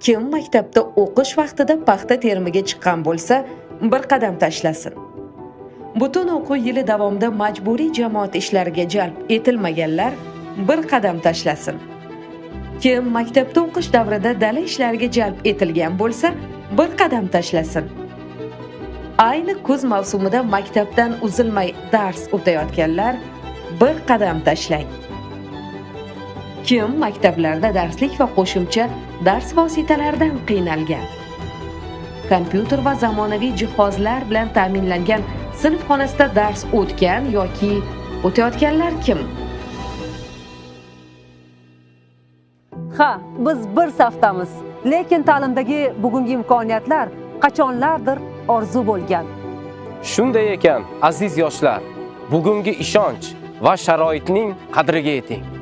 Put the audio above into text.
Kim maktabda o'qish vaqtida paxta terimiga chiqqan bo'lsa, bir qadam tashlasin. Butun o'quv yili davomida majburiy jamoat ishlariga jalb etilmaganlar bir qadam tashlasin. Kim maktabda o'qish davrida dala ishlariga jalb etilgan bo'lsa, bir qadam tashlasin. Ayni kuz mavsumida maktabdan uzilmay dars o'tayotganlar bir qadam tashlang. Kim maktablarda darslik va qo'shimcha dars vositalaridan qiynalgan? Kompyuter va zamonaviy jihozlar bilan ta'minlangan sinf xonasida dars o'tgan yoki o'tayotganlar kim? Ha, biz bir safdamiz, lekin ta'limdagi bugungi imkoniyatlar qachonlardir orzu bo'lgan. Shunday ekan, aziz yoshlar, bugungi ishonch va sharoitning qadriga yeting.